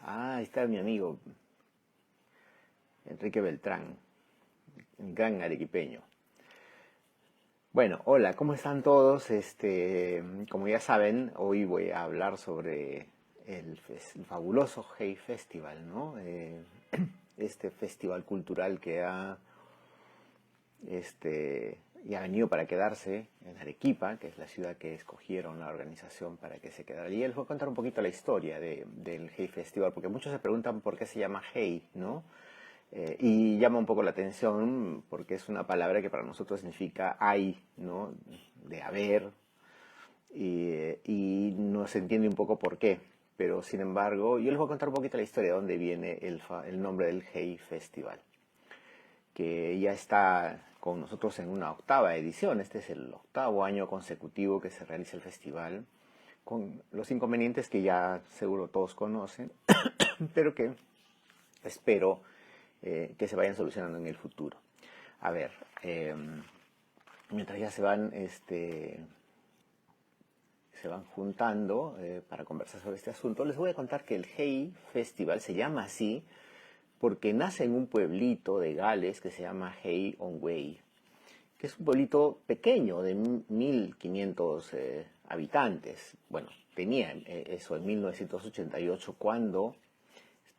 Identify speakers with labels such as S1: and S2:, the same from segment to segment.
S1: Ah, ahí está mi amigo Enrique Beltrán, un gran arequipeño. Bueno, hola, ¿cómo están todos? Como ya saben, hoy voy a hablar sobre el fabuloso Hey Festival, ¿no? Este festival cultural que ya ha venido para quedarse en Arequipa, que es la ciudad que escogieron la organización para que se quedara. Y les voy a contar un poquito la historia del Hey Festival, porque muchos se preguntan por qué se llama Hey, ¿no? Y llama un poco la atención porque es una palabra que para nosotros significa hay, ¿no? De haber, y no se entiende un poco por qué. Pero sin embargo, yo les voy a contar un poquito la historia de dónde viene el nombre del Hey Festival, que ya está con nosotros en una octava edición. Este es el octavo año consecutivo que se realiza el festival, con los inconvenientes que ya seguro todos conocen, pero que espero que se vayan solucionando en el futuro. A ver, mientras ya se van juntando para conversar sobre este asunto, les voy a contar que el Hey Festival se llama así porque nace en un pueblito de Gales que se llama Hay-on-Wye, que es un pueblito pequeño de 1500 habitantes. Bueno, tenía eso en 1988 cuando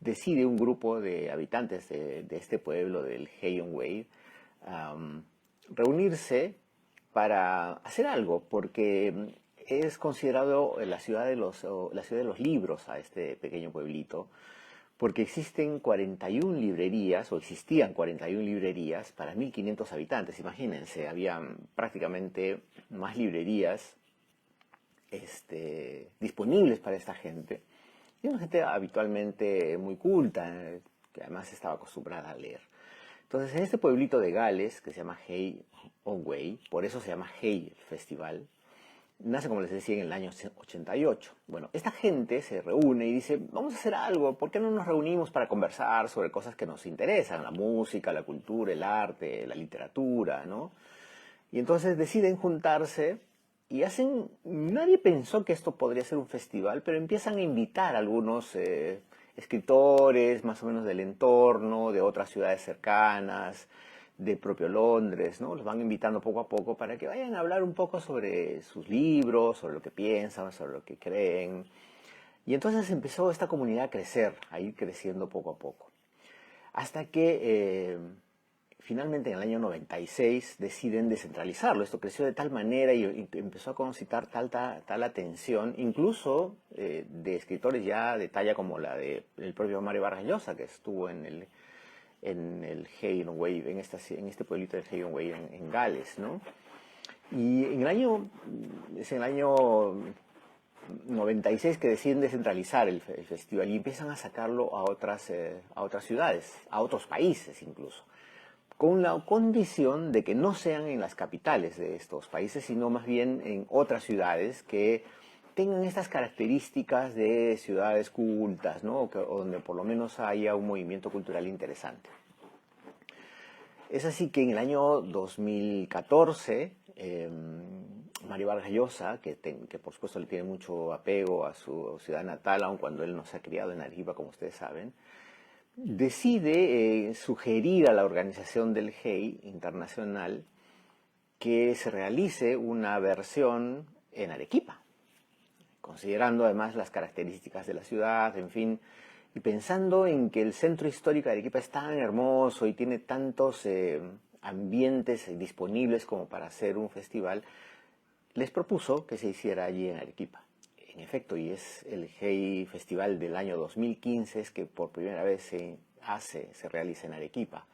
S1: decide un grupo de habitantes de este pueblo del Hay-on-Wye reunirse para hacer algo, porque es considerado la ciudad de los libros a este pequeño pueblito, porque existen 41 librerías, o existían 41 librerías para 1500 habitantes. Imagínense, había prácticamente más librerías disponibles para esta gente. Y una gente habitualmente muy culta, que además estaba acostumbrada a leer. Entonces, en este pueblito de Gales, que se llama Hay-on-Wye, por eso se llama Hay Festival, nace, como les decía, en el año 88. Bueno, esta gente se reúne y dice, vamos a hacer algo, ¿por qué no nos reunimos para conversar sobre cosas que nos interesan? La música, la cultura, el arte, la literatura, ¿no? Y entonces deciden juntarse y nadie pensó que esto podría ser un festival, pero empiezan a invitar a algunos escritores más o menos del entorno, de otras ciudades cercanas, de propio Londres, ¿no? Los van invitando poco a poco para que vayan a hablar un poco sobre sus libros, sobre lo que piensan, sobre lo que creen. Y entonces empezó esta comunidad a crecer, a ir creciendo poco a poco. Hasta que finalmente en el año 96 deciden descentralizarlo. Esto creció de tal manera y empezó a concitar tal atención, incluso de escritores ya de talla como la del propio Mario Vargas Llosa, que estuvo en el Hay-on-Wye, en este pueblito de Hay-on-Wye en Gales, ¿no? Y es en el año 96 que deciden descentralizar el festival y empiezan a sacarlo a otras ciudades, a otros países incluso, con la condición de que no sean en las capitales de estos países, sino más bien en otras ciudades que tengan estas características de ciudades cultas, ¿no? O donde por lo menos haya un movimiento cultural interesante. Es así que en el año 2014, Mario Vargas Llosa, que por supuesto le tiene mucho apego a su ciudad natal, aun cuando él no se ha criado en Arequipa, como ustedes saben, decide sugerir a la organización del Hey internacional que se realice una versión en Arequipa, considerando además las características de la ciudad, en fin, y pensando en que el centro histórico de Arequipa es tan hermoso y tiene tantos ambientes disponibles como para hacer un festival, les propuso que se hiciera allí en Arequipa. En efecto, y es el Hey Festival del año 2015 es que por primera vez se realiza en Arequipa.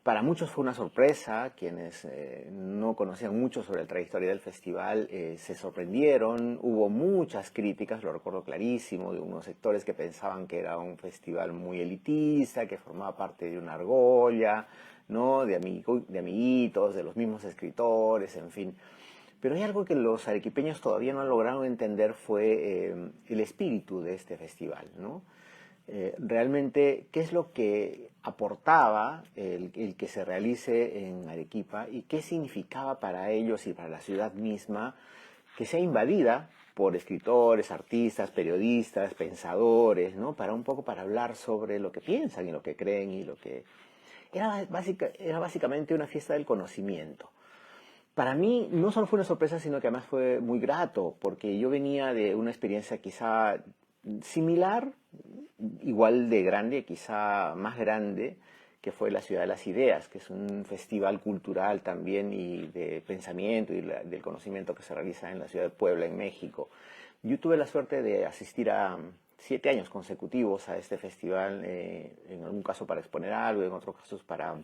S1: Para muchos fue una sorpresa, quienes no conocían mucho sobre la trayectoria del festival se sorprendieron, hubo muchas críticas, lo recuerdo clarísimo, de unos sectores que pensaban que era un festival muy elitista, que formaba parte de una argolla, ¿no? de amiguitos, de los mismos escritores, en fin. Pero hay algo que los arequipeños todavía no han logrado entender, fue el espíritu de este festival, ¿no? Realmente, ¿qué es lo que aportaba el que se realice en Arequipa y qué significaba para ellos y para la ciudad misma que sea invadida por escritores, artistas, periodistas, pensadores, ¿no? Para un poco para hablar sobre lo que piensan y lo que creen y lo que... Era básicamente una fiesta del conocimiento. Para mí no solo fue una sorpresa, sino que además fue muy grato, porque yo venía de una experiencia quizá similar, igual de grande, quizá más grande, que fue la Ciudad de las Ideas, que es un festival cultural también y de pensamiento y del conocimiento que se realiza en la ciudad de Puebla, en México. Yo tuve la suerte de asistir a 7 años consecutivos a este festival, en algún caso para exponer algo, en otros casos para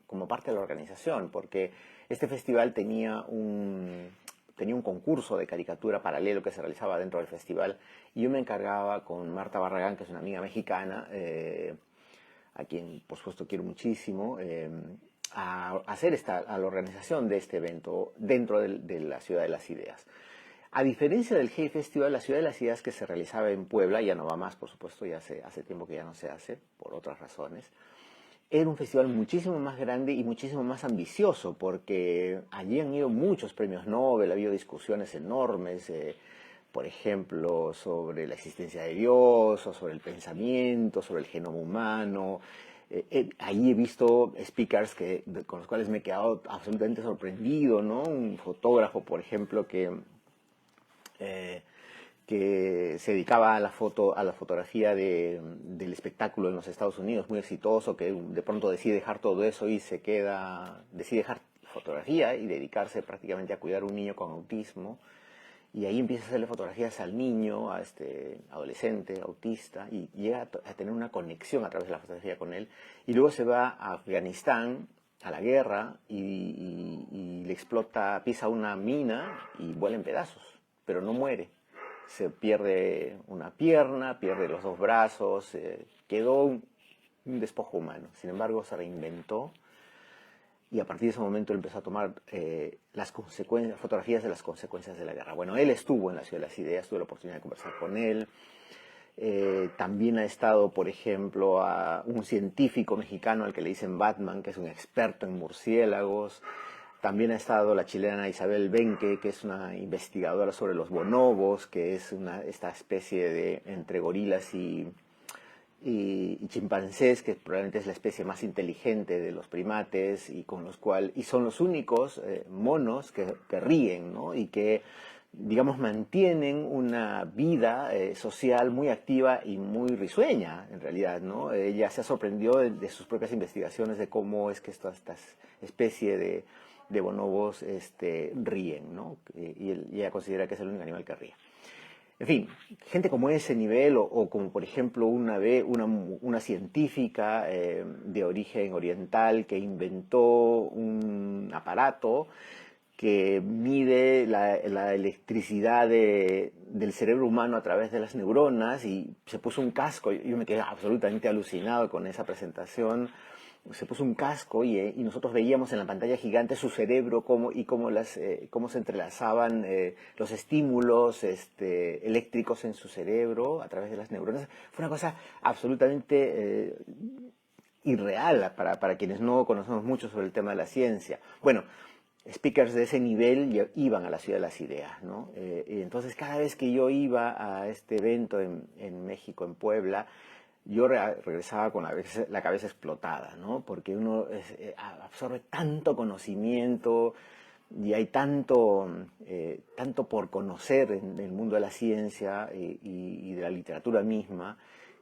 S1: como parte de la organización, porque este festival tenía un concurso de caricatura paralelo que se realizaba dentro del festival y yo me encargaba con Marta Barragán, que es una amiga mexicana, a quien por supuesto quiero muchísimo, a hacer a la organización de este evento dentro de la Ciudad de las Ideas. A diferencia del Hey Festival, la Ciudad de las Ideas que se realizaba en Puebla, ya no va más, por supuesto, ya hace tiempo que ya no se hace, por otras razones, era un festival muchísimo más grande y muchísimo más ambicioso, porque allí han ido muchos premios Nobel, ha habido discusiones enormes, por ejemplo, sobre la existencia de Dios, o sobre el pensamiento, sobre el genoma humano. Allí he visto speakers con los cuales me he quedado absolutamente sorprendido, ¿no? Un fotógrafo, por ejemplo, que se dedicaba a la fotografía del espectáculo en los Estados Unidos, muy exitoso, que de pronto decide dejar todo eso y decide dejar fotografía y dedicarse prácticamente a cuidar a un niño con autismo. Y ahí empieza a hacerle fotografías al niño, a este adolescente, autista, y llega a tener una conexión a través de la fotografía con él. Y luego se va a Afganistán, a la guerra, y le pisa una mina y vuela en pedazos, pero no muere. Se pierde una pierna, pierde los 2 brazos, quedó un despojo humano. Sin embargo, se reinventó y a partir de ese momento él empezó a tomar fotografías de las consecuencias de la guerra. Bueno, él estuvo en la Ciudad de las Ideas, tuve la oportunidad de conversar con él. También ha estado, por ejemplo, un científico mexicano al que le dicen Batman, que es un experto en murciélagos. También ha estado la chilena Isabel Benque, que es una investigadora sobre los bonobos, que es esta especie de entre gorilas y chimpancés, que probablemente es la especie más inteligente de los primates y son los únicos monos que ríen, ¿no? Y que, digamos, mantienen una vida social muy activa y muy risueña, en realidad, ¿no? Ella se ha sorprendido de sus propias investigaciones de cómo es que esta especie de bonobos ríen, ¿no? Y ella considera que es el único animal que ríe. En fin, gente como ese nivel, o como por ejemplo una científica de origen oriental que inventó un aparato que mide la electricidad del cerebro humano a través de las neuronas, y se puso un casco. Yo me quedé absolutamente alucinado con esa presentación. Se puso un casco y nosotros veíamos en la pantalla gigante su cerebro cómo se entrelazaban los estímulos eléctricos en su cerebro a través de las neuronas. Fue una cosa absolutamente irreal para quienes no conocemos mucho sobre el tema de la ciencia. Bueno, speakers de ese nivel iban a la Ciudad de las Ideas, ¿no? Y entonces cada vez que yo iba a este evento en México, en Puebla, yo regresaba con la cabeza explotada, ¿no? Porque uno absorbe tanto conocimiento y hay tanto por conocer en el mundo de la ciencia y de la literatura misma,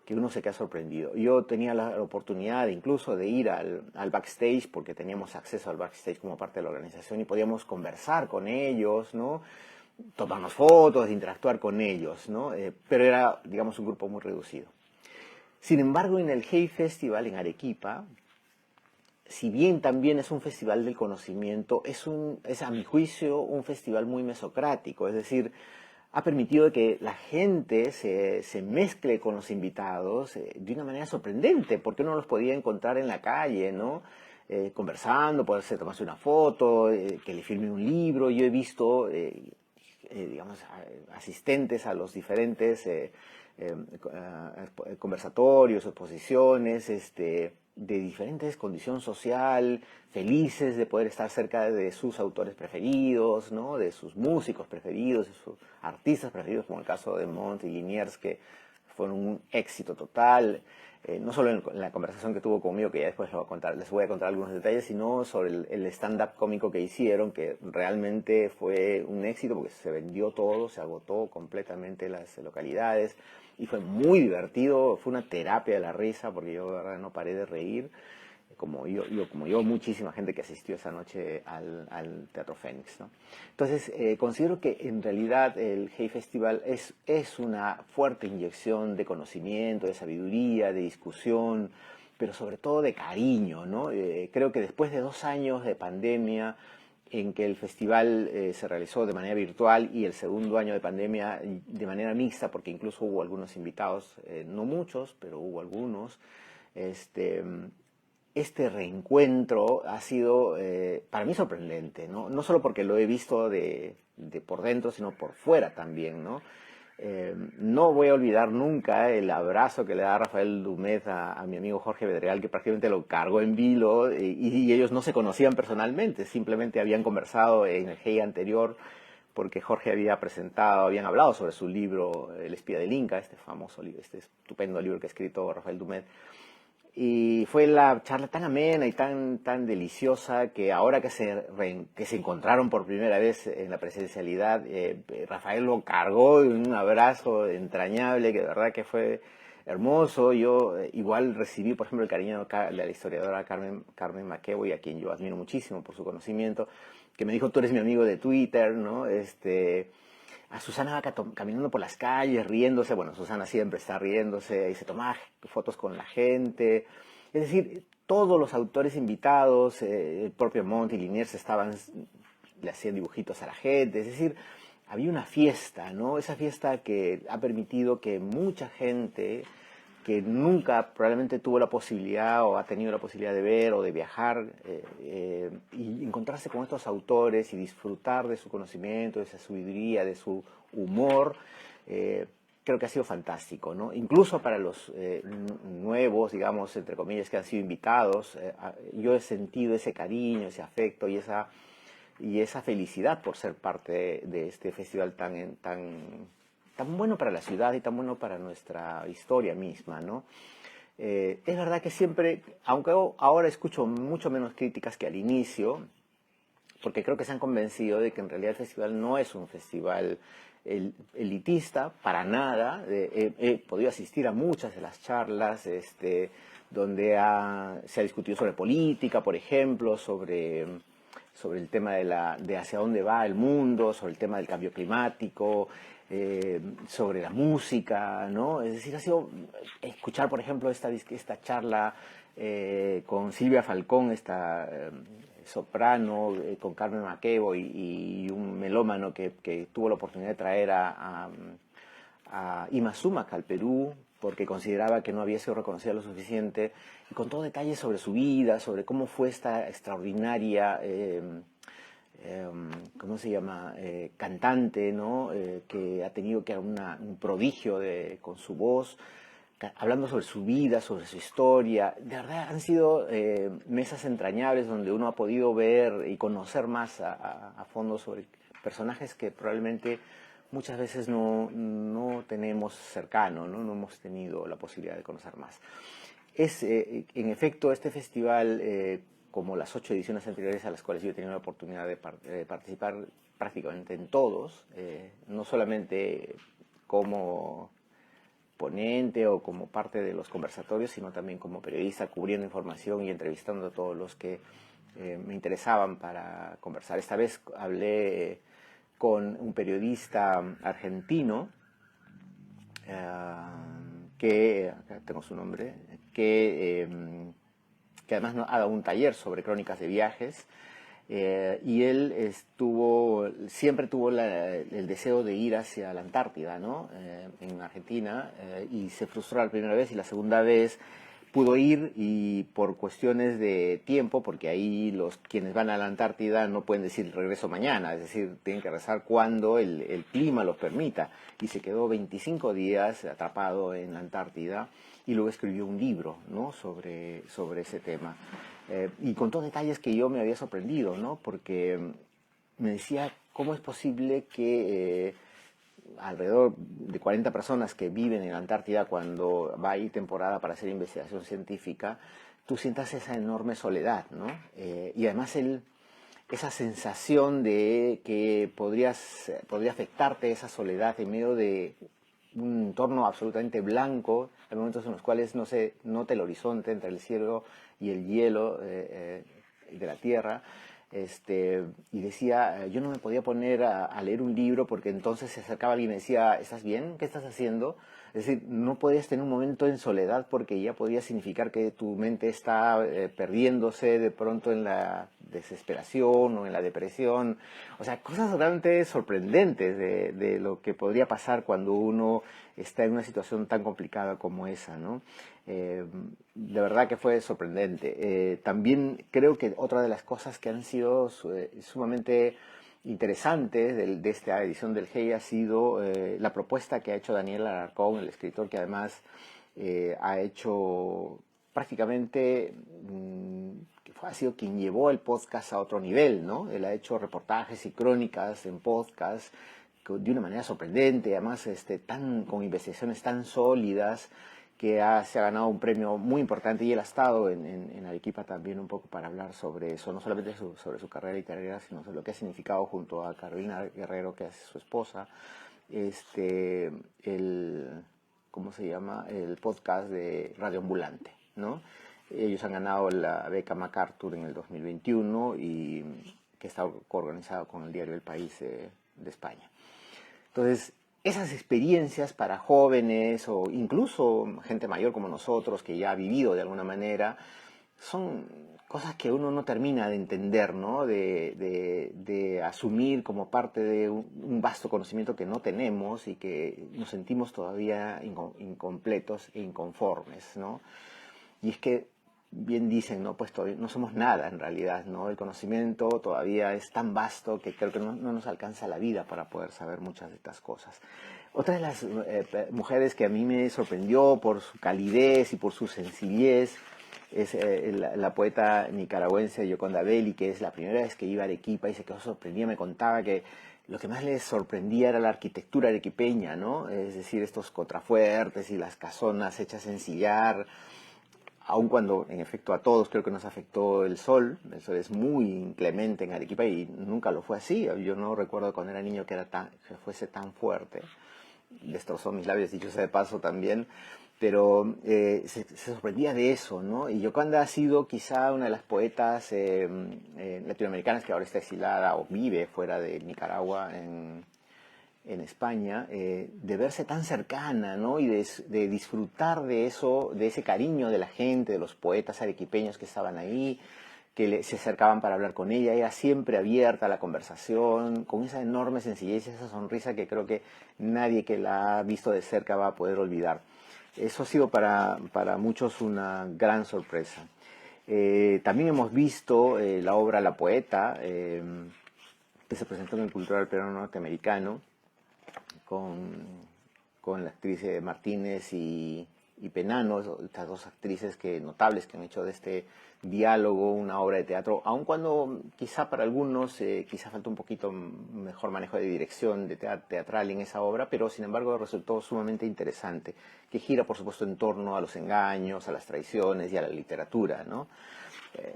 S1: que uno se queda sorprendido. Yo tenía la oportunidad incluso de ir al backstage, porque teníamos acceso al backstage como parte de la organización y podíamos conversar con ellos, ¿no? Tomarnos fotos, interactuar con ellos, ¿no? Pero era, digamos, un grupo muy reducido. Sin embargo, en el Hey Festival en Arequipa, si bien también es un festival del conocimiento, es a mi juicio un festival muy mesocrático, es decir, ha permitido que la gente se mezcle con los invitados de una manera sorprendente, porque uno los podía encontrar en la calle, ¿no? Conversando, poderse tomarse una foto, que le firme un libro. Yo he visto digamos, asistentes a los diferentes conversatorios, exposiciones, de diferentes condición social, felices de poder estar cerca de sus autores preferidos, ¿no? De sus músicos preferidos, de sus artistas preferidos, como el caso de Montt y Liniers, que fueron un éxito total. No solo en la conversación que tuvo conmigo, que ya después les voy a contar algunos detalles, sino sobre el stand-up cómico que hicieron, que realmente fue un éxito porque se vendió todo, se agotó completamente las localidades y fue muy divertido, fue una terapia de la risa porque yo de verdad no paré de reír, como yo muchísima gente que asistió esa noche al Teatro Fénix, ¿no? Entonces, considero que en realidad el Hey Festival es una fuerte inyección de conocimiento, de sabiduría, de discusión, pero sobre todo de cariño, ¿no? Creo que después de 2 años de pandemia, en que el festival se realizó de manera virtual y el segundo año de pandemia de manera mixta, porque incluso hubo algunos invitados, no muchos, pero hubo algunos, este reencuentro ha sido para mí sorprendente, ¿no? No solo porque lo he visto de por dentro, sino por fuera también, ¿no? No voy a olvidar nunca el abrazo que le da Rafael Dumet a mi amigo Jorge Bedregal, que prácticamente lo cargó en vilo, y ellos no se conocían personalmente, simplemente habían conversado en el Hey anterior, porque Jorge habían hablado sobre su libro El espía del Inca, este famoso libro, este estupendo libro que ha escrito Rafael Dumet. Y fue la charla tan amena y tan deliciosa que ahora que se encontraron por primera vez en la presencialidad, Rafael lo cargó en un abrazo entrañable que de verdad que fue hermoso. Yo igual recibí, por ejemplo, el cariño de la historiadora Carmen McEvoy, a quien yo admiro muchísimo por su conocimiento, que me dijo: tú eres mi amigo de Twitter, ¿no? A Susana Vaca caminando por las calles, riéndose. Bueno, Susana siempre está riéndose y se toma fotos con la gente. Es decir, todos los autores invitados, el propio Montt y Liniers le hacían dibujitos a la gente. Es decir, había una fiesta, ¿no? Esa fiesta que ha permitido que mucha gente que nunca probablemente tuvo la posibilidad o ha tenido la posibilidad de ver o de viajar y encontrarse con estos autores y disfrutar de su conocimiento, de su sabiduría, de su humor, creo que ha sido fantástico, ¿no? Incluso para los nuevos, digamos, entre comillas, que han sido invitados, yo he sentido ese cariño, ese afecto y esa felicidad por ser parte de este festival tan bueno para la ciudad y tan bueno para nuestra historia misma, ¿no? Es verdad que siempre, aunque ahora escucho mucho menos críticas que al inicio, porque creo que se han convencido de que en realidad el festival no es un festival elitista, para nada. He podido asistir a muchas de las charlas donde se ha discutido sobre política, por ejemplo, sobre el tema de hacia dónde va el mundo, sobre el tema del cambio climático, sobre la música, ¿no? Es decir, ha sido escuchar, por ejemplo, esta charla con Silvia Falcón, esta soprano, con Carmen McEvoy y un melómano que tuvo la oportunidad de traer a Ima Sumac al Perú, porque consideraba que no había sido reconocida lo suficiente, y con todo detalles sobre su vida, sobre cómo fue esta extraordinaria ¿cómo se llama? Cantante, ¿no? Que ha tenido que un prodigio con su voz, hablando sobre su vida, sobre su historia. De verdad, han sido mesas entrañables donde uno ha podido ver y conocer más a fondo sobre personajes que probablemente muchas veces no tenemos cercano, ¿no? No hemos tenido la posibilidad de conocer más. En efecto, este festival, como las 8 ediciones anteriores a las cuales yo he tenido la oportunidad de participar prácticamente en todos, no solamente como ponente o como parte de los conversatorios, sino también como periodista, cubriendo información y entrevistando a todos los que me interesaban para conversar. Esta vez hablé con un periodista argentino, acá tengo su nombre, que además ha dado un taller sobre crónicas de viajes, y él siempre tuvo el deseo de ir hacia la Antártida, ¿no? En Argentina, y se frustró la primera vez y la segunda vez pudo ir y por cuestiones de tiempo, porque ahí quienes van a la Antártida no pueden decir regreso mañana, es decir, tienen que rezar cuando el clima los permita. Y se quedó 25 días atrapado en la Antártida y luego escribió un libro, ¿no?, sobre ese tema. Y contó detalles que yo me había sorprendido, ¿no?, porque me decía cómo es posible que alrededor de 40 personas que viven en la Antártida, cuando va ahí temporada para hacer investigación científica, tú sientas esa enorme soledad, ¿no? Y además esa sensación de que podría afectarte esa soledad en medio de un entorno absolutamente blanco. Hay momentos en los cuales no se nota el horizonte entre el cielo y el hielo de la tierra. Y decía, yo no me podía poner a leer un libro porque entonces se acercaba alguien y me decía, ¿estás bien? ¿Qué estás haciendo? Es decir, no podías tener un momento en soledad porque ya podía significar que tu mente está perdiéndose de pronto en la desesperación o en la depresión. O sea, cosas realmente sorprendentes de lo que podría pasar cuando uno está en una situación tan complicada como esa, ¿no? De verdad que fue sorprendente. También creo que otra de las cosas que han sido sumamente interesantes de esta edición del GEI ha sido la propuesta que ha hecho Daniel Alarcón, el escritor que además ha hecho prácticamente, ha sido quien llevó el podcast a otro nivel, ¿no? Él ha hecho reportajes y crónicas en podcast de una manera sorprendente, además con investigaciones tan sólidas, que se ha ganado un premio muy importante, y él ha estado en Arequipa también un poco para hablar sobre eso, no solamente sobre su carrera literaria, sino sobre lo que ha significado junto a Carolina Guerrero, que es su esposa, ¿cómo se llama?, el podcast de Radio Ambulante, ¿no? Ellos han ganado la beca MacArthur en el 2021 y que está organizado con el diario El País de España. Entonces, esas experiencias para jóvenes o incluso gente mayor como nosotros, que ya ha vivido de alguna manera, son cosas que uno no termina de entender, ¿no? De asumir como parte de un vasto conocimiento que no tenemos y que nos sentimos todavía incompletos e inconformes, ¿no? Y es que bien dicen, ¿no?, pues todavía no somos nada en realidad, ¿no? El conocimiento todavía es tan vasto que creo que no nos alcanza la vida para poder saber muchas de estas cosas. Otra de las mujeres que a mí me sorprendió por su calidez y por su sencillez es la poeta nicaragüense Yoconda Belli, que es la primera vez que iba a Arequipa y se quedó sorprendida. Me contaba que lo que más les sorprendía era la arquitectura arequipeña, ¿no? Es decir, estos contrafuertes y las casonas hechas en sillar, aun cuando en efecto a todos creo que nos afectó el sol es muy inclemente en Arequipa y nunca lo fue así. Yo no recuerdo cuando era niño que fuese tan fuerte. Destrozó mis labios, dicho sea de paso también, pero se sorprendía de eso, ¿no? Y Yoconda ha sido quizá una de las poetas latinoamericanas que ahora está exilada o vive fuera de Nicaragua, en España, de verse tan cercana, ¿no? Y de disfrutar de eso, de ese cariño de la gente, de los poetas arequipeños que estaban ahí, que se acercaban para hablar con ella. Era siempre abierta a la conversación, con esa enorme sencillez, esa sonrisa que creo que nadie que la ha visto de cerca va a poder olvidar. Eso ha sido para muchos una gran sorpresa. También hemos visto la obra La Poeta, que se presentó en el Cultural Peruano Norteamericano, con la actriz Martínez y Penano, estas dos actrices notables que han hecho de este diálogo una obra de teatro, aun cuando quizá para algunos quizá falta un poquito mejor manejo de dirección teatral en esa obra, pero sin embargo resultó sumamente interesante, que gira por supuesto en torno a los engaños, a las traiciones y a la literatura, ¿no?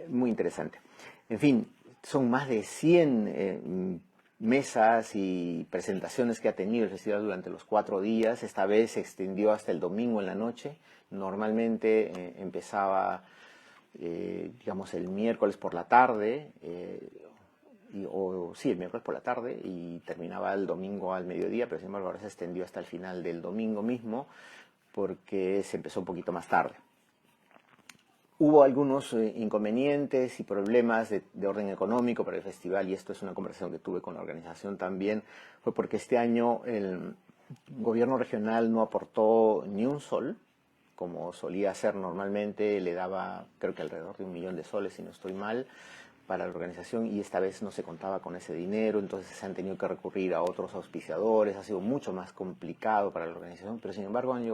S1: Muy interesante. En fin, son más de 100 mesas y presentaciones que ha tenido el festival durante los 4 días. Esta vez se extendió hasta el domingo en la noche. Normalmente empezaba, digamos, el miércoles por la tarde, el miércoles por la tarde, y terminaba el domingo al mediodía, pero sin embargo ahora se extendió hasta el final del domingo mismo, porque se empezó un poquito más tarde. Hubo algunos inconvenientes y problemas de orden económico para el festival, y esto es una conversación que tuve con la organización también. Fue porque este año el gobierno regional no aportó ni un sol como solía hacer normalmente, le daba creo que alrededor de 1.000.000 de soles, si no estoy mal, para la organización, y esta vez no se contaba con ese dinero, entonces se han tenido que recurrir a otros auspiciadores, ha sido mucho más complicado para la organización, pero sin embargo han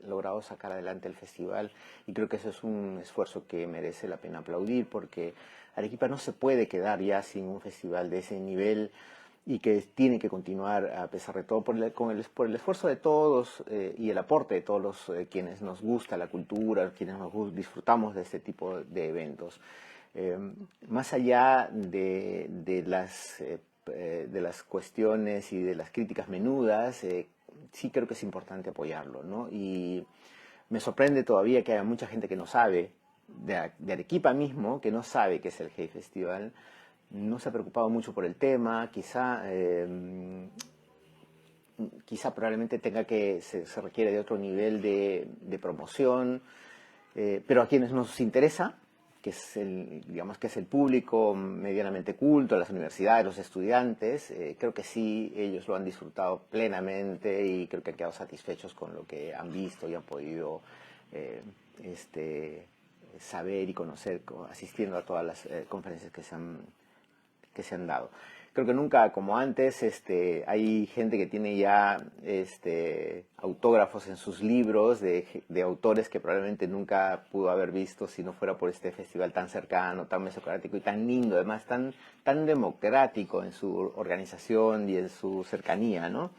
S1: logrado sacar adelante el festival, y creo que eso es un esfuerzo que merece la pena aplaudir, porque Arequipa no se puede quedar ya sin un festival de ese nivel, y que tiene que continuar a pesar de todo por el esfuerzo de todos y el aporte de todos los quienes nos gusta la cultura, quienes disfrutamos de este tipo de eventos. Más allá de las cuestiones y de las críticas menudas, sí creo que es importante apoyarlo, ¿no? Y me sorprende todavía que haya mucha gente que no sabe, de Arequipa mismo, que no sabe qué es el Hey Festival, no se ha preocupado mucho por el tema, quizá probablemente se requiere de otro nivel de promoción, pero a quienes nos interesa, que es digamos que es el público medianamente culto, las universidades, los estudiantes, creo que sí, ellos lo han disfrutado plenamente y creo que han quedado satisfechos con lo que han visto y han podido saber y conocer asistiendo a todas las conferencias que se han dado. Creo que nunca como antes hay gente que tiene ya autógrafos en sus libros de autores que probablemente nunca pudo haber visto si no fuera por este festival tan cercano, tan mesocrático y tan lindo, además tan democrático en su organización y en su cercanía, ¿no?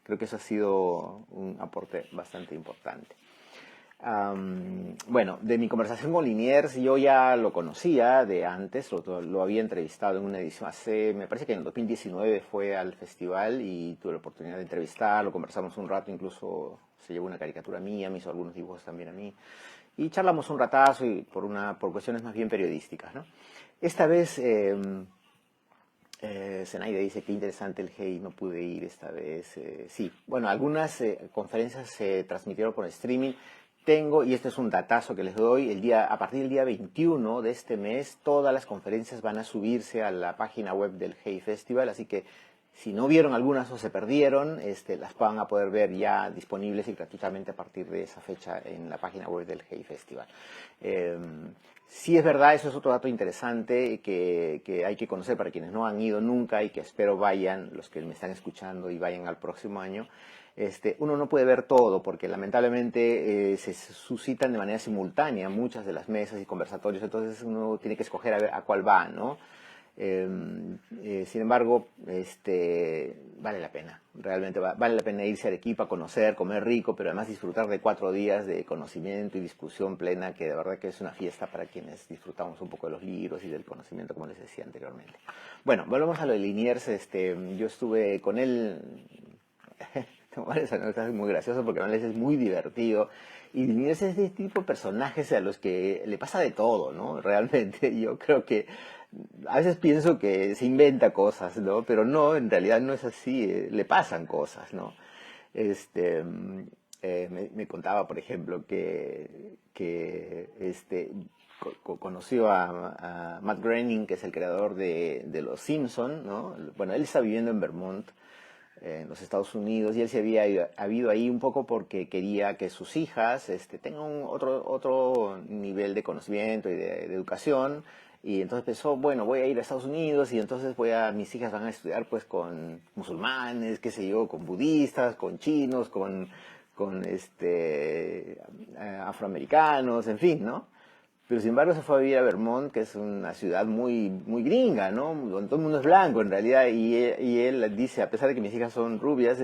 S1: Creo que eso ha sido un aporte bastante importante. Bueno, de mi conversación con Liniers yo ya lo conocía de antes, lo había entrevistado en una edición me parece que en el 2019 fue al festival y tuve la oportunidad de entrevistarlo, conversamos un rato, incluso se llevó una caricatura mía, me hizo algunos dibujos también a mí, y charlamos un ratazo y por cuestiones más bien periodísticas, ¿no? Esta vez Zenaide dice que interesante el Hey, no pude ir esta vez. Sí, bueno, algunas conferencias se transmitieron por streaming. Y este es un datazo que les doy, a partir del día 21 de este mes, todas las conferencias van a subirse a la página web del Hey Festival, así que si no vieron algunas o se perdieron, las van a poder ver ya disponibles y gratuitamente a partir de esa fecha en la página web del Hey Festival. Sí es verdad, eso es otro dato interesante que hay que conocer para quienes no han ido nunca y que espero vayan, los que me están escuchando y vayan al próximo año. Uno no puede ver todo porque lamentablemente se suscitan de manera simultánea muchas de las mesas y conversatorios, entonces uno tiene que escoger a ver a cuál va, ¿no? Sin embargo, vale la pena, realmente vale la pena irse a Arequipa, conocer, comer rico, pero además disfrutar de 4 días de conocimiento y discusión plena, que de verdad que es una fiesta para quienes disfrutamos un poco de los libros y del conocimiento, como les decía anteriormente. Bueno, volvemos a lo de Liniers. Yo estuve con él. Tengo varias anécdotas muy graciosas porque a veces es muy divertido. Y Liniers es de este tipo de personajes a los que le pasa de todo, ¿no? Realmente yo creo que a veces pienso que se inventa cosas, ¿no? Pero no, en realidad no es así, le pasan cosas, ¿no? Me contaba, por ejemplo, que conoció a Matt Groening, que es el creador de Los Simpson, ¿no? Bueno, él está viviendo en Vermont, en los Estados Unidos, y él se había habido ahí un poco porque quería que sus hijas tengan otro nivel de conocimiento y de educación, y entonces pensó, bueno, voy a ir a Estados Unidos y entonces mis hijas van a estudiar pues con musulmanes, qué sé yo, con budistas, con chinos, con afroamericanos, en fin, ¿no? Pero sin embargo se fue a vivir a Vermont, que es una ciudad muy, muy gringa, ¿no? Donde todo el mundo es blanco en realidad, y él dice, a pesar de que mis hijas son rubias,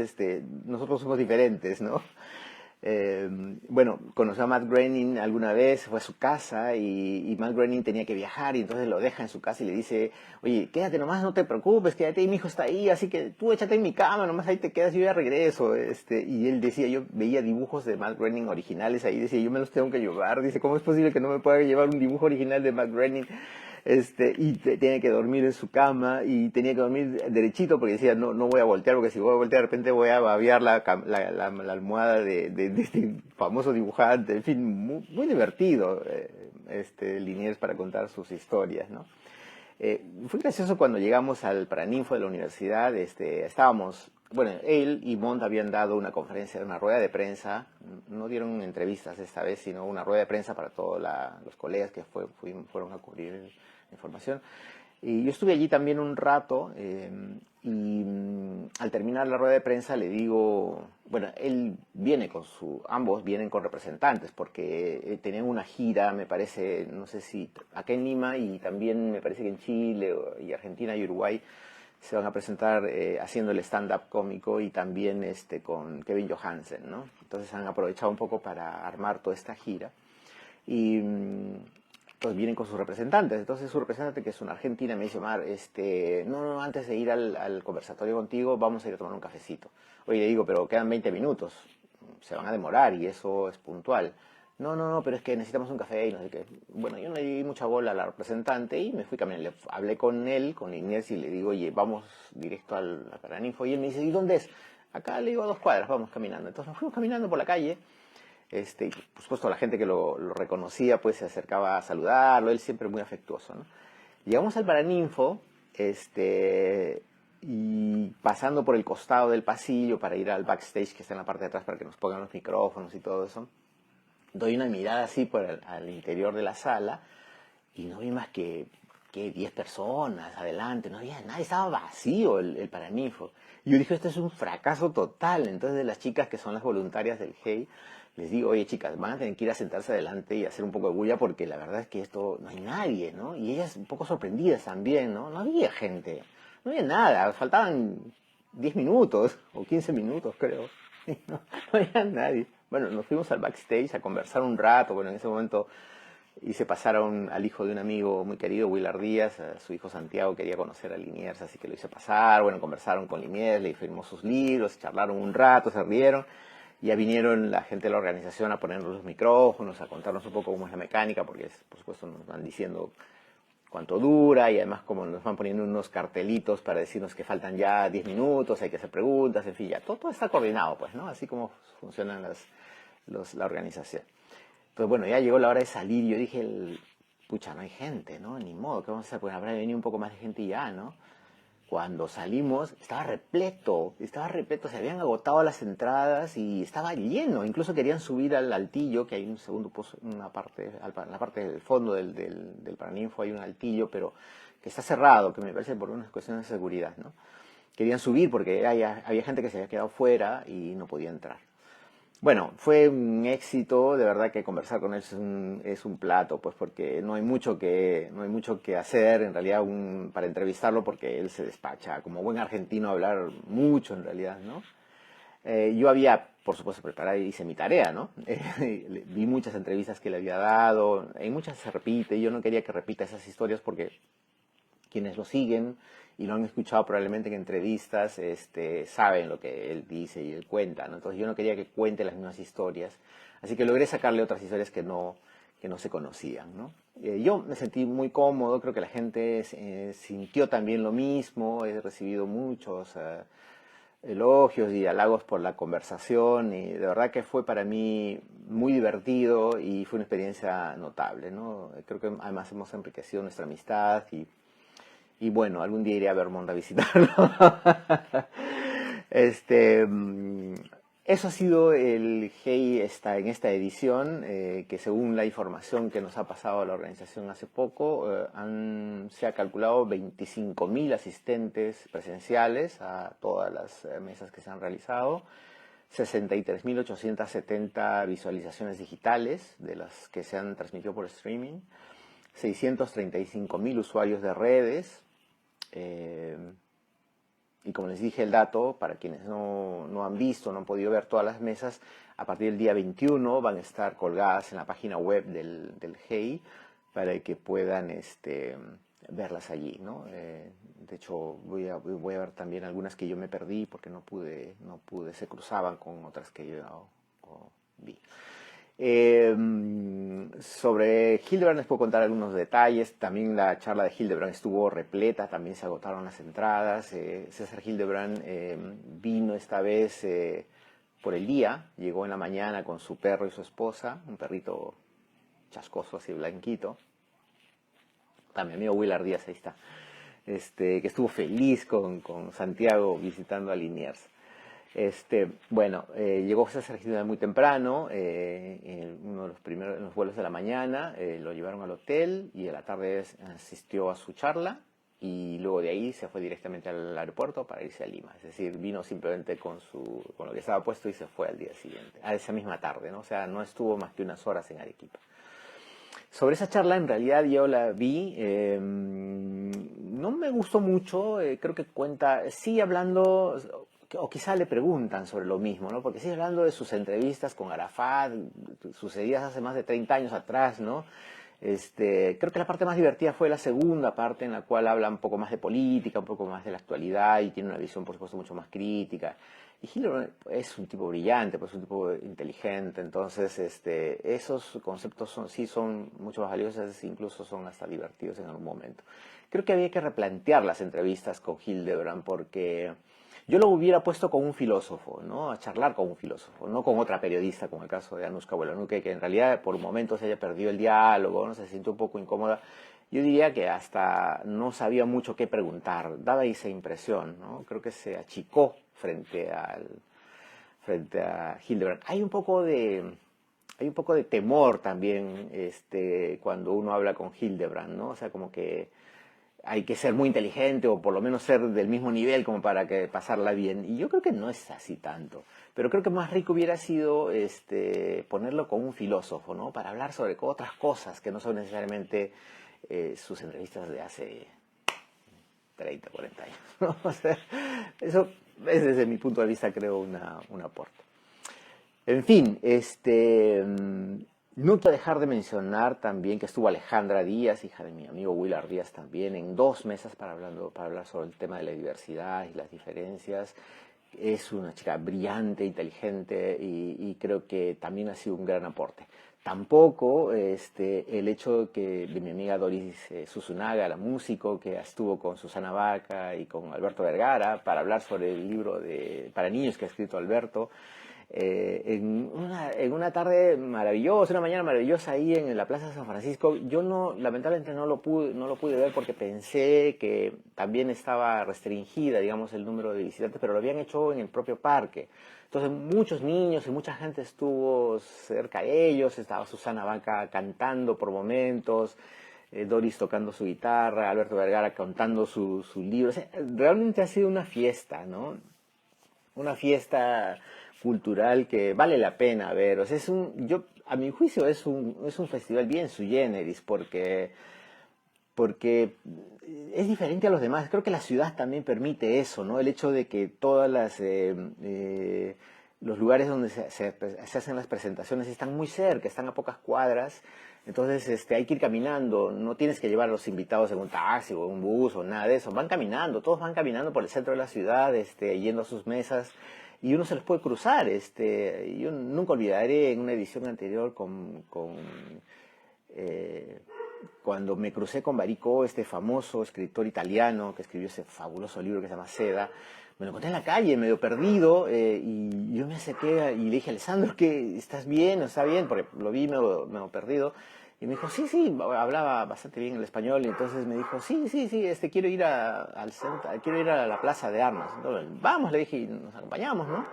S1: nosotros somos diferentes, ¿no? Bueno, conoció a Matt Groening alguna vez, fue a su casa y Matt Groening tenía que viajar y entonces lo deja en su casa y le dice, oye, quédate nomás, no te preocupes, quédate, mi hijo está ahí, así que tú échate en mi cama, nomás ahí te quedas y yo ya regreso. Y él decía, yo veía dibujos de Matt Groening originales ahí, decía, yo me los tengo que llevar, dice, ¿cómo es posible que no me pueda llevar un dibujo original de Matt Groening? Tiene que dormir en su cama y tenía que dormir derechito porque decía, no voy a voltear porque si voy a voltear de repente voy a babear la almohada de este famoso dibujante, en fin, muy, muy divertido Liniers para contar sus historias, ¿no? Fue gracioso cuando llegamos al Paraninfo de la universidad, estábamos bueno, él y Montt habían dado una conferencia, una rueda de prensa, no dieron entrevistas esta vez, sino una rueda de prensa para todos los colegas que fueron a cubrir la información. Y yo estuve allí también un rato al terminar la rueda de prensa le digo, bueno, él viene ambos vienen con representantes porque tenían una gira, me parece, no sé si acá en Lima y también me parece que en Chile y Argentina y Uruguay se van a presentar haciendo el stand-up cómico y también con Kevin Johansen, ¿no? Entonces han aprovechado un poco para armar toda esta gira y pues vienen con sus representantes. Entonces su representante, que es una argentina, me dice, Omar, no, antes de ir al conversatorio contigo, vamos a ir a tomar un cafecito. Oye, le digo, pero quedan 20 minutos, se van a demorar y eso es puntual. No, pero es que necesitamos un café y no sé qué. Bueno, yo no le di mucha bola a la representante y me fui caminando. Hablé con él, con Inés, y le digo, oye, vamos directo al Paraninfo. Y él me dice, ¿y dónde es? Acá le digo a 2 cuadras, vamos caminando. Entonces nos fuimos caminando por la calle. Por supuesto, la gente que lo reconocía, pues se acercaba a saludarlo, él siempre muy afectuoso, ¿no? Llegamos al Paraninfo, y pasando por el costado del pasillo para ir al backstage que está en la parte de atrás para que nos pongan los micrófonos y todo eso, doy una mirada así al interior de la sala y no vi más que 10 personas adelante, no había nadie, estaba vacío el Paraninfo. Y yo dije, esto es un fracaso total. Entonces de las chicas que son las voluntarias del GEI, les digo, oye chicas, van a tener que ir a sentarse adelante y hacer un poco de bulla porque la verdad es que esto no hay nadie, ¿no? Y ellas un poco sorprendidas también, ¿no? No había gente, no había nada, faltaban 10 minutos o 15 minutos creo. No, no había nadie. Bueno, nos fuimos al backstage a conversar un rato, bueno, en ese momento hice pasar al hijo de un amigo muy querido, Willard Díaz, a su hijo Santiago quería conocer a Liniers, así que lo hice pasar, bueno, conversaron con Liniers, le firmó sus libros, charlaron un rato, se rieron, ya vinieron la gente de la organización a ponernos los micrófonos, a contarnos un poco cómo es la mecánica, porque por supuesto nos van diciendo cuánto dura y además como nos van poniendo unos cartelitos para decirnos que faltan ya 10 minutos, hay que hacer preguntas, en fin, ya todo está coordinado, pues, ¿no? Así como funcionan la organización. Entonces, bueno, ya llegó la hora de salir y yo dije, pucha, no hay gente, ¿no? Ni modo, ¿qué vamos a hacer? Pues habrá venido un poco más de gente y ya, ¿no? Cuando salimos, estaba repleto, se habían agotado las entradas y estaba lleno. Incluso querían subir al altillo, que hay un segundo pozo, en la parte del fondo del Paraninfo hay un altillo, pero que está cerrado, que me parece por unas cuestiones de seguridad, ¿no? Querían subir porque había gente que se había quedado fuera y no podía entrar. Bueno, fue un éxito, de verdad que conversar con él es un plato, pues porque no hay mucho que hacer en realidad para entrevistarlo porque él se despacha como buen argentino a hablar mucho en realidad, ¿no? Yo había, por supuesto, preparado y hice mi tarea, ¿no? Vi muchas entrevistas que le había dado, en muchas se repite, yo no quería que repita esas historias porque quienes lo siguen y lo han escuchado probablemente en entrevistas, saben lo que él dice y él cuenta, ¿no? Entonces yo no quería que cuente las mismas historias, así que logré sacarle otras historias que no se conocían, ¿no? Yo me sentí muy cómodo, creo que la gente sintió también lo mismo, he recibido muchos elogios y halagos por la conversación y de verdad que fue para mí muy divertido y fue una experiencia notable, ¿no? Creo que además hemos enriquecido nuestra amistad y bueno, algún día iré a Vermont a visitarlo. este, Eso ha sido el GEI en esta edición, que según la información que nos ha pasado a la organización hace poco, se ha calculado 25.000 asistentes presenciales a todas las mesas que se han realizado, 63.870 visualizaciones digitales de las que se han transmitido por streaming, 635.000 usuarios de redes, y como les dije el dato, para quienes no han visto, no han podido ver todas las mesas, a partir del día 21 van a estar colgadas en la página web del GEI para que puedan verlas allí, ¿no? De hecho, voy a ver también algunas que yo me perdí porque no pude, se cruzaban con otras que yo vi. Sobre Hildebrand les puedo contar algunos detalles. También la charla de Hildebrand estuvo repleta, también se agotaron las entradas. César Hildebrand vino esta vez por el día, llegó en la mañana con su perro y su esposa, un perrito chascoso así blanquito. Mi amigo Willard Díaz, ahí está, que estuvo feliz con Santiago visitando a Liniers. Bueno, llegó César Gildebrand muy temprano, en uno de los primeros en los vuelos de la mañana, lo llevaron al hotel y a la tarde asistió a su charla y luego de ahí se fue directamente al aeropuerto para irse a Lima. Es decir, vino simplemente con lo que estaba puesto y se fue al día siguiente, a esa misma tarde, ¿no? O sea, no estuvo más que unas horas en Arequipa. Sobre esa charla, en realidad yo la vi, no me gustó mucho, creo que cuenta, sigue hablando, o quizá le preguntan sobre lo mismo, ¿no? Porque sigue hablando de sus entrevistas con Arafat, sucedidas hace más de 30 años atrás, ¿no? Creo que la parte más divertida fue la segunda parte, en la cual habla un poco más de política, un poco más de la actualidad y tiene una visión, por supuesto, mucho más crítica. Y Hildebrand es un tipo brillante, pues un tipo inteligente, entonces esos conceptos sí son mucho más valiosos, incluso son hasta divertidos en algún momento. Creo que había que replantear las entrevistas con Hildebrand porque yo lo hubiera puesto con un filósofo, ¿no? A charlar con un filósofo, no con otra periodista, como el caso de Anushka Bolanuque, que en realidad por momentos ella perdió el diálogo, ¿no? Se sintió un poco incómoda. Yo diría que hasta no sabía mucho qué preguntar, daba esa impresión, ¿no? Creo que se achicó frente a Hildebrand. Hay un poco de temor también cuando uno habla con Hildebrand, ¿no? O sea, como que hay que ser muy inteligente o por lo menos ser del mismo nivel como para que pasarla bien. Y yo creo que no es así tanto. Pero creo que más rico hubiera sido ponerlo con un filósofo, ¿no? Para hablar sobre otras cosas que no son necesariamente sus entrevistas de hace 30, 40 años, ¿no? O sea, eso es desde mi punto de vista creo un aporte. En fin, no quiero dejar de mencionar también que estuvo Alejandra Díaz, hija de mi amigo Willard Díaz también, en 2 mesas para hablar sobre el tema de la diversidad y las diferencias. Es una chica brillante, inteligente y creo que también ha sido un gran aporte. Tampoco el hecho de mi amiga Doris Susunaga, la músico, que estuvo con Susana Vaca y con Alberto Vergara para hablar sobre el libro para niños que ha escrito Alberto. En una tarde maravillosa, una mañana maravillosa ahí en la Plaza de San Francisco. Yo lamentablemente no lo pude ver porque pensé que también estaba restringida, digamos, el número de visitantes, pero lo habían hecho en el propio parque. Entonces muchos niños y mucha gente estuvo cerca de ellos, estaba Susana Vaca cantando por momentos, Doris tocando su guitarra, Alberto Vergara contando su libro. O sea, realmente ha sido una fiesta, ¿no? Una fiesta cultural que vale la pena ver. O sea, a mi juicio es un festival bien sui generis porque es diferente a los demás. Creo que la ciudad también permite eso, ¿no? El hecho de que todas los lugares donde se hacen las presentaciones están muy cerca, están a pocas cuadras. Entonces hay que ir caminando, no tienes que llevar a los invitados en un taxi o en un bus o nada de eso. Van caminando, todos van caminando por el centro de la ciudad, yendo a sus mesas y uno se los puede cruzar. Yo nunca olvidaré en una edición anterior cuando me crucé con Barico, este famoso escritor italiano que escribió ese fabuloso libro que se llama Seda. Me lo encontré en la calle, medio perdido, y yo me acerqué y le dije, Alessandro, ¿qué? ¿Estás bien? ¿Está bien? Porque lo vi medio perdido. Y me dijo, sí, hablaba bastante bien el español. Y entonces me dijo, sí, quiero ir al centro, quiero ir a la plaza de armas. Entonces, vamos, le dije, y nos acompañamos, ¿no?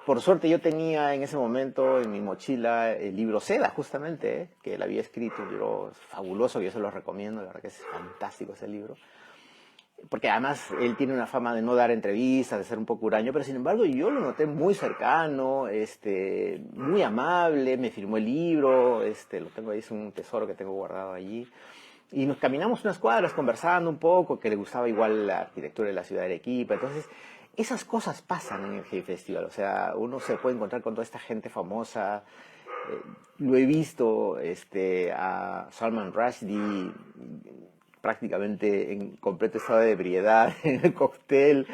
S1: Por suerte yo tenía en ese momento en mi mochila el libro Seda, justamente, que él había escrito, un libro fabuloso, que yo se lo recomiendo, la verdad que es fantástico ese libro. Porque además él tiene una fama de no dar entrevistas, de ser un poco huraño, pero sin embargo yo lo noté muy cercano, muy amable, me firmó el libro, lo tengo ahí, es un tesoro que tengo guardado allí. Y nos caminamos unas cuadras conversando un poco, que le gustaba igual la arquitectura de la ciudad de Arequipa. Entonces, esas cosas pasan en el Hey Festival. O sea, uno se puede encontrar con toda esta gente famosa. Lo he visto a Salman Rushdie prácticamente en completo estado de ebriedad en el cóctel.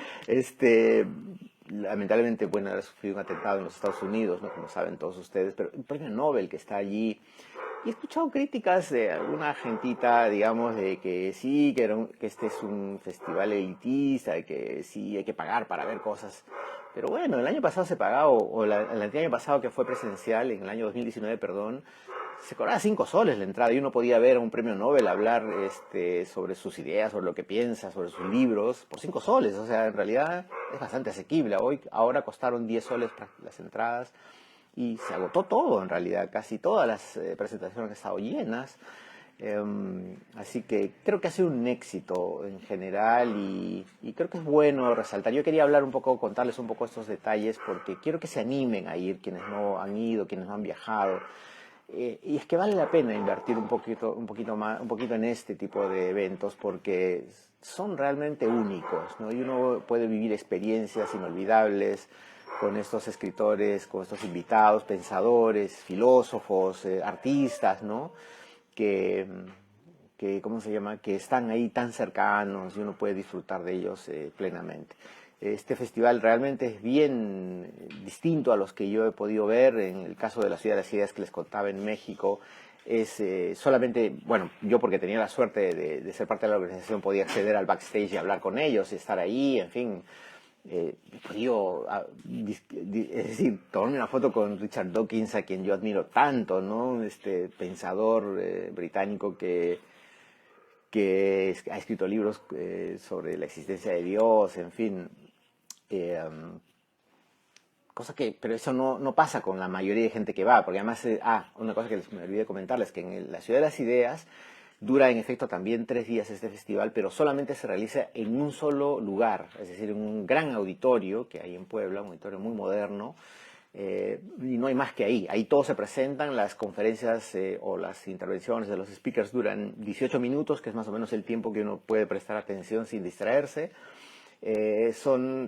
S1: Lamentablemente, bueno, ha sufrido un atentado en los Estados Unidos, ¿no? Como saben todos ustedes, pero el premio Nobel que está allí. Y he escuchado críticas de alguna gentita, digamos, de que sí, que este es un festival elitista, de que sí hay que pagar para ver cosas. Pero bueno, el año pasado se pagaba, el año pasado que fue presencial, en el año 2019, perdón, se cobraba 5 soles la entrada y uno podía ver a un premio Nobel hablar sobre sus ideas, sobre lo que piensa, sobre sus libros, por 5 soles. O sea, en realidad es bastante asequible. Ahora costaron 10 soles las entradas y se agotó todo en realidad. Casi todas las presentaciones han estado llenas. Así que creo que ha sido un éxito en general y creo que es bueno resaltar. Yo quería hablar un poco, contarles un poco estos detalles porque quiero que se animen a ir quienes no han ido, quienes no han viajado. Y es que vale la pena invertir un poquito más, un poquito en este tipo de eventos porque son realmente únicos, ¿no? Y uno puede vivir experiencias inolvidables con estos escritores, con estos invitados, pensadores, filósofos, artistas, ¿no? Que, ¿Cómo se llama? Que están ahí tan cercanos y uno puede disfrutar de ellos plenamente. Este festival realmente es bien distinto a los que yo he podido ver. En el caso de la Ciudad de las Ideas que les contaba en México, es solamente, bueno, yo porque tenía la suerte de ser parte de la organización podía acceder al backstage y hablar con ellos y estar ahí, en fin. He podido, es decir, tomarme una foto con Richard Dawkins, a quien yo admiro tanto, ¿no? Este pensador británico que ha escrito libros sobre la existencia de Dios, en fin. Pero eso no pasa con la mayoría de gente que va, porque además, una cosa que me olvidé comentarles, que en la Ciudad de las Ideas dura en efecto también 3 días este festival, pero solamente se realiza en un solo lugar, es decir, en un gran auditorio que hay en Puebla, un auditorio muy moderno, y no hay más que ahí. Ahí todos se presentan, las conferencias o las intervenciones de los speakers duran 18 minutos, que es más o menos el tiempo que uno puede prestar atención sin distraerse.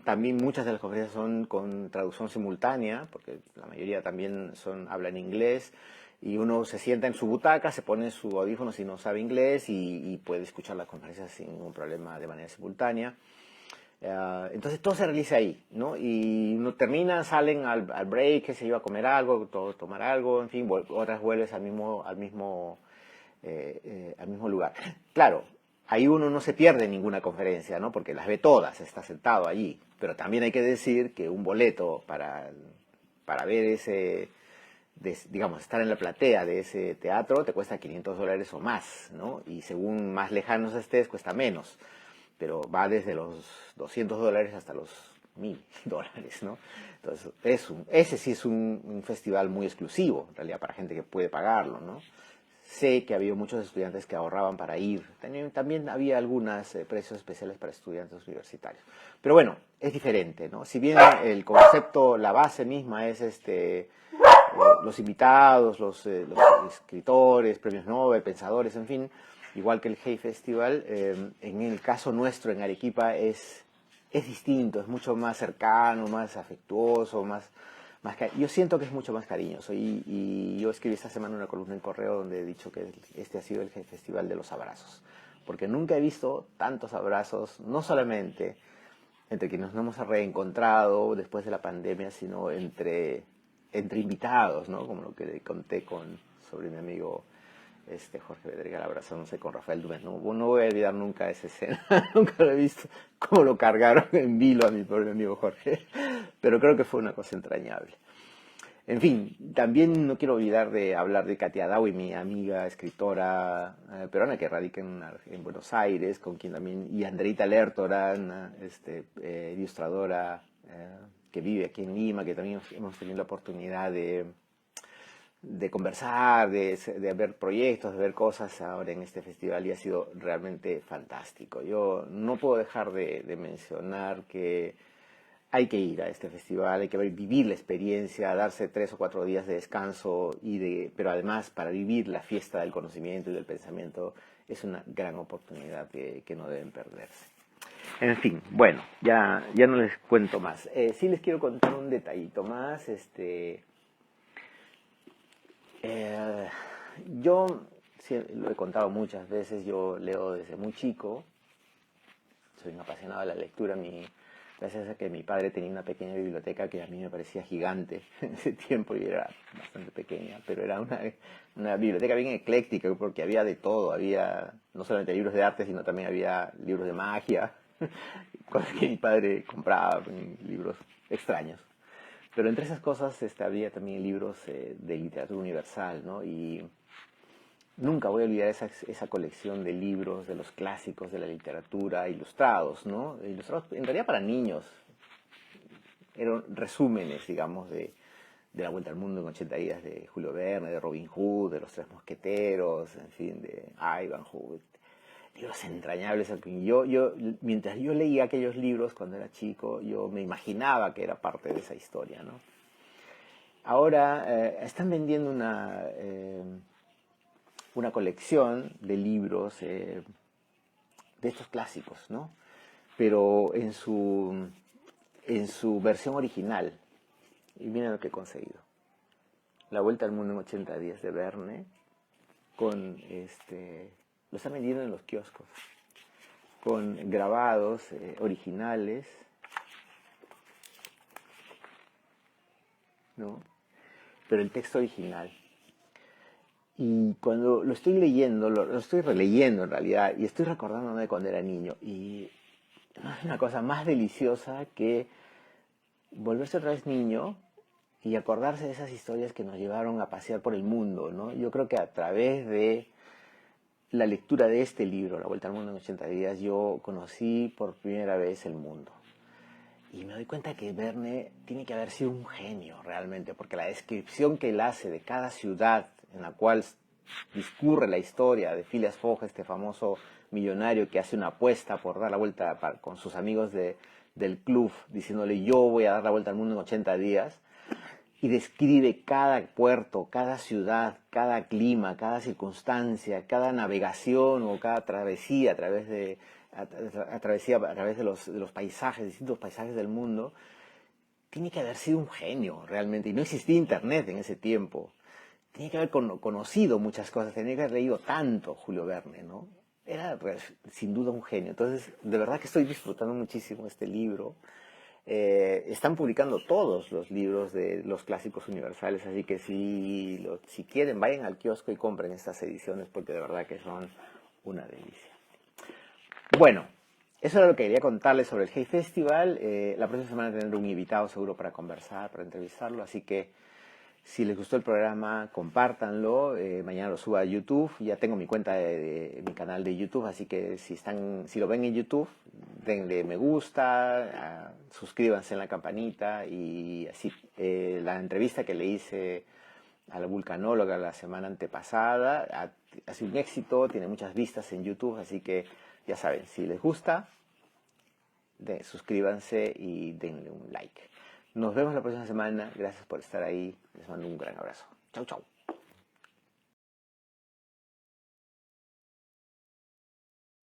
S1: También muchas de las conferencias son con traducción simultánea, porque la mayoría también hablan inglés, y uno se sienta en su butaca, se pone su audífono si no sabe inglés y puede escuchar las conferencias sin ningún problema de manera simultánea. Entonces todo se realiza ahí, ¿no? Y uno termina, salen al break, que se iba a comer algo, tomar algo, en fin, otras vuelves al mismo lugar. Claro, ahí uno no se pierde ninguna conferencia, ¿no? Porque las ve todas, está sentado allí. Pero también hay que decir que un boleto para ver digamos, estar en la platea de ese teatro te cuesta $500 o más, ¿no? Y según más lejanos estés, cuesta menos. Pero va desde los $200 hasta los $1000, ¿no? Entonces, ese sí es un festival muy exclusivo, en realidad, para gente que puede pagarlo, ¿no? Sé que había muchos estudiantes que ahorraban para ir. También había algunos precios especiales para estudiantes universitarios. Pero bueno, es diferente, ¿no? Si bien el concepto, la base misma es los invitados, los escritores, premios Nobel, pensadores, en fin, igual que el Hey Festival, en el caso nuestro en Arequipa es distinto, es mucho más cercano, más afectuoso, yo siento que es mucho más cariñoso y yo escribí esta semana una columna en Correo donde he dicho que este ha sido el festival de los abrazos, porque nunca he visto tantos abrazos, no solamente entre quienes nos hemos reencontrado después de la pandemia, sino entre invitados, ¿no? Como lo que le conté sobre mi amigo Jorge Bedregal abrazándose con Rafael Dumés. No voy a olvidar nunca esa escena, nunca lo he visto, cómo lo cargaron en vilo a mi pobre amigo Jorge, pero creo que fue una cosa entrañable. En fin, también no quiero olvidar de hablar de Katia Dawi, mi amiga escritora peruana que radica en Buenos Aires, con quien también, y Andreita Lertora, una ilustradora que vive aquí en Lima, que también hemos tenido la oportunidad de conversar, de ver proyectos, de ver cosas ahora en este festival y ha sido realmente fantástico. Yo no puedo dejar de mencionar que hay que ir a este festival, hay que vivir la experiencia, darse 3 o 4 días de descanso, pero además para vivir la fiesta del conocimiento y del pensamiento es una gran oportunidad que no deben perderse. En fin, bueno, ya no les cuento más. Sí les quiero contar un detallito más. Yo sí, lo he contado muchas veces, yo leo desde muy chico, soy un apasionado de la lectura, gracias a que mi padre tenía una pequeña biblioteca que a mí me parecía gigante en ese tiempo y era bastante pequeña, pero era una biblioteca bien ecléctica porque había de todo, había no solamente libros de arte, sino también había libros de magia, cosas que mi padre compraba, libros extraños. Pero entre esas cosas había también libros de literatura universal, ¿no? Y nunca voy a olvidar esa colección de libros, de los clásicos de la literatura, ilustrados, ¿no? Ilustrados en realidad para niños. Eran resúmenes, digamos, de La Vuelta al Mundo en 80 días de Julio Verne, de Robin Hood, de Los Tres Mosqueteros, en fin, de Ivanhoe. Libros entrañables. Mientras yo leía aquellos libros cuando era chico, yo me imaginaba que era parte de esa historia, ¿no? Ahora están vendiendo una colección de libros de estos clásicos, ¿no? Pero en su versión original. Y miren lo que he conseguido. La Vuelta al Mundo en 80 días de Verne, lo están vendiendo en los kioscos, con grabados originales, ¿no? Pero el texto original. Y cuando lo estoy leyendo, lo estoy releyendo en realidad, y estoy recordándome de cuando era niño, y no es una cosa más deliciosa que volverse otra vez niño y acordarse de esas historias que nos llevaron a pasear por el mundo, ¿no? Yo creo que a través de la lectura de este libro, La Vuelta al Mundo en 80 días, yo conocí por primera vez el mundo. Y me doy cuenta que Verne tiene que haber sido un genio realmente, porque la descripción que él hace de cada ciudad en la cual discurre la historia de Phileas Fogg, este famoso millonario que hace una apuesta por dar la vuelta con sus amigos del club, diciéndole yo voy a dar la vuelta al mundo en 80 días, y describe cada puerto, cada ciudad, cada clima, cada circunstancia, cada navegación o cada travesía a través de los paisajes, distintos paisajes del mundo. Tiene que haber sido un genio realmente, y no existía internet en ese tiempo. Tenía que haber conocido muchas cosas, tenía que haber leído tanto Julio Verne, ¿no? Era sin duda un genio. Entonces, de verdad que estoy disfrutando muchísimo este libro. Están publicando todos los libros de los clásicos universales, así que si quieren, vayan al kiosco y compren estas ediciones, porque de verdad que son una delicia. Bueno, eso era lo que quería contarles sobre el Hey Festival. La próxima semana tendré un invitado seguro para conversar, para entrevistarlo, así que si les gustó el programa, compártanlo. Mañana lo subo a YouTube. Ya tengo mi cuenta de mi canal de YouTube, así que si lo ven en YouTube, denle me gusta, suscríbanse en la campanita y así. La entrevista que le hice a la vulcanóloga la semana antepasada ha sido un éxito, tiene muchas vistas en YouTube, así que ya saben, si les gusta, suscríbanse y denle un like. Nos vemos la próxima semana. Gracias por estar ahí. Les mando un gran abrazo. Chau, chau.